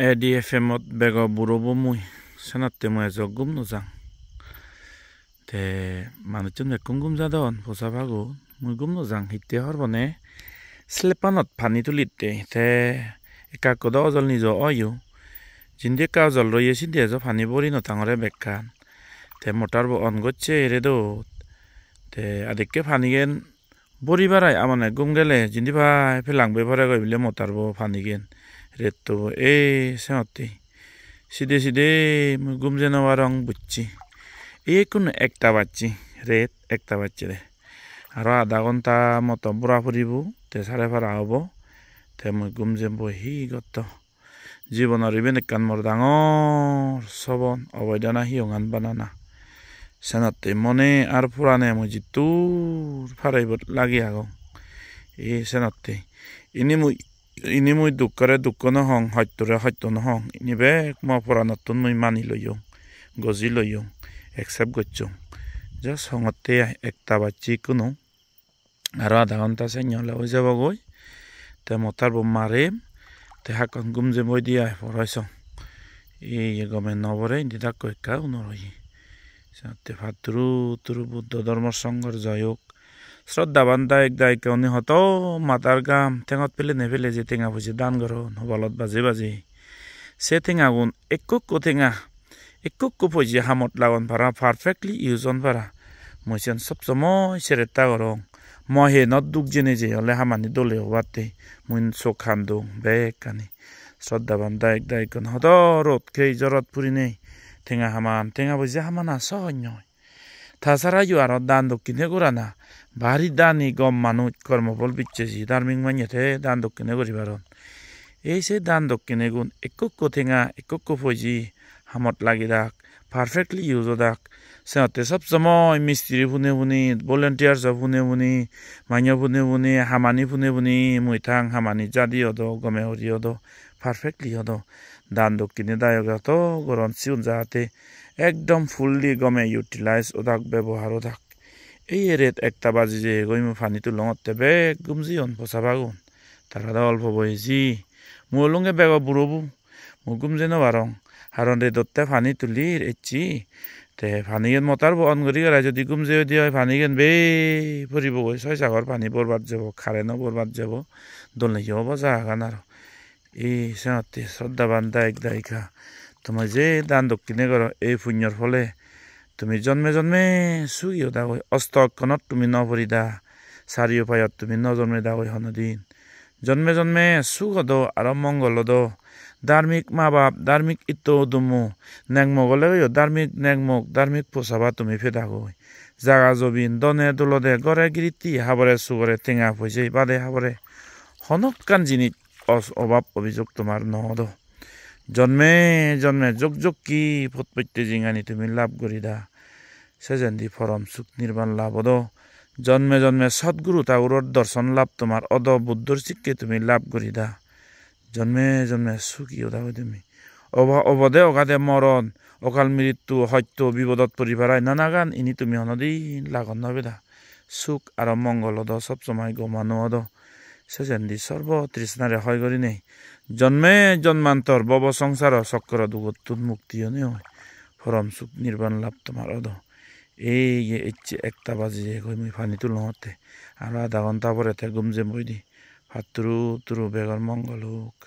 ADFMত বেগৰ বুঢ়ব মই চেনাতে মই এজক গুম নযাং তে মানুহজন একো গুম যাদন পচা ভাগো মই গুম নযাং হিতে হৰবনে স্লেপানত পানী তুলিতে তে একা কদ অজল নিজ অয়ো জিন্দে কা অজল রয়ে সিন্দে এজ পানী বৰি নথাঙৰে বেকান তে মটাৰ অন গচ্ছে এৰেদো তে আদিকে পানী গেন বৰি বাৰাই আমনে গুম গেলে জিন্দি ভাই ফেলাংবে ভরে গই বিলে মটার পানী গেন রেতো এ সেমতে সিধে সিধে গুম যেন রং বুঝছি এই কোন একটা বাচ্চি রেত একটা বাচ্চি রে আর আধা ঘন্টা মতো বুড়া ফুরিব তে সাড়ে বারা হব তে মই গুম যে বহি গত জীবনের ইবেন একান মোর ডাঙর সবন অবৈধনা হিয়ঙান বানানা সেনাতে মনে আর পুরানে মই জিতুর ফারাইব লাগি আগং এই সেনাতে ইনি মই দুঃখৰে দুঃখ নহং সত্যৰে সত্য নহং ইনিবে মই পুরাণতন মই মানি লইয়ং গজি লইয়ং একসেপ্ট গচ্ছং জাস্ট হঙতে একটা বাচ্চি কোনো আর আধা ঘন্টা সেঞ্জলে হয়ে যাব গই তে মতার মারেম তে হাকন গুম যে বই দিয়া পড়াইছং এই গমে নবরে দিদা কইকা উনরই সাথে ভাদ্রু তুরু বুদ্ধ ধর্ম সংঘর জয়ক শ্রদ্ধাবান দায়ক দায়িকা উনি হতো মাতার গাম টেঙত পেলে নেপেলে যে টেঙা বুঝে দান করো নবালত বাজে বাজে সে টেঙা গুণ একো টেঙা একো পয়সি হামত লাগন পারা পারফেক্টলি ইউজন পারা মইছেন সব সময় সেরেতা করং মই হে নত দুখ জেনে যে হলে হামানি দলে হবাতে মুন চোখ খান্দুং বেগ কানি শ্রদ্ধাবান দায়ক দায়িকন হত রোদ খেই জরত পুরি নেই টেঙা হামান টেঙা বুঝে হামানা সহন্য তাছাড়া ইউ আর দান দক্ষিণে গোরানা ভারী দানি গম মানুষ কর্মফল বিচ্ছেছি ধার্মিক মানিয়েতে দান দক্ষিণে করিবারন এই সে দান দক্ষিণে গুণ একো টেঙা একো পয়সি হামত লাগি রাখ পারফেক্টলি ইউজ দাক সিহঁতে সব সময় মিস্ত্রি ফুনে ফুনি ভলেন্টিয়ার্স ফুনে ফুনি মাইন্য ফুনে ফুনি হামানি ফুনে ফুনি মৈথাং হামানি জাদি হদ গমে হরি হদ পারফেক্টলি হদ দান দক্ষিণে দায়ক তো গরম চিউন যাতে একদম ফুললি গমে ইউটিলাইজ ওদাক ব্যবহার ওদাক এই রেত একটা বাজি যে গই মো ফানি তুলঙতে বেগ গুমজি অন পচা বাগুন তারা অল্প বয়সি মোলুঙে বেগ বুড়বু মো গুমজে নবারং হারন রে দত্তে ফানি তুলি এচি তে ফানি গেন মতার অন করি গেলা যদি গুমজে দিয়ে ফানি গেন বে ফুরিব গই ছয় সাগর পানি বরবাদ যাব খারেনও বরবাদ যাব দলনাইও বজা গান আর এই সিহঁতে শ্রদ্ধাবান দায়ক দায়িকা তোমার যে দান দক্ষিণে করো এই পুণ্যর ফলে তুমি জন্মে জন্মে সুগিও দাগৈ অষ্টকণত তুমি নভৰিদা চাৰিওপায়ত তুমি নজন্মে দাগৈ হনদিন জন্মে জন্মে সুখ হদ আৰু মংগল হদ ধার্মিক মা বাপ ধার্মিক ইটো দুমু নেংমক হলে ধার্মিক নেংমক ধার্মিক পোচাবা তুমি ফেদাগৈ জাগা জবিন দনে দোলদে গড়ে গিরিতি হাবরে সুগরে টেঙা পয়সে বাদে হাবরে হনকান জিনিস অভাব অভিযোগ তোমার নহদ জন্মে জন্মে যোগ যোগ কি ফটপত্যে জিঙানি তুমি লাভ করিদা সেজেন্দি ফরম সুখ নির্বাণ লাভ অদ জন্মে জন্মে সদ্গুরু ঠাকুরের দর্শন লাভ তোমার অদ বুদ্ধর শিক্ষে তুমি লাভ করিদা জন্মে জন্মে সুখী ওদা তুমি অবদে অগাধে মরণ অকাল মৃত্যু সত্য বিপদত পরিবারায় নানা গান ইনি তুমি অনদিন লাগন নবেদা সুখ আর মঙ্গল অদ সব সময় গমানো অদ সেজেন্দি সর্ব তৃষ্ণারে হয় করি নেই জন্মে জন্মান্তর বব সংসার চক্র দুগতুন মুক্তি হয় ফরম সুখ নির্বাণ লাভ তোমার অদ এই একটা বাজি গৈ মই ফানি তুলতে আর আধা ঘন্টা পরে গুম যে বই দি ভাত তুরু বেগর মঙ্গল হোক।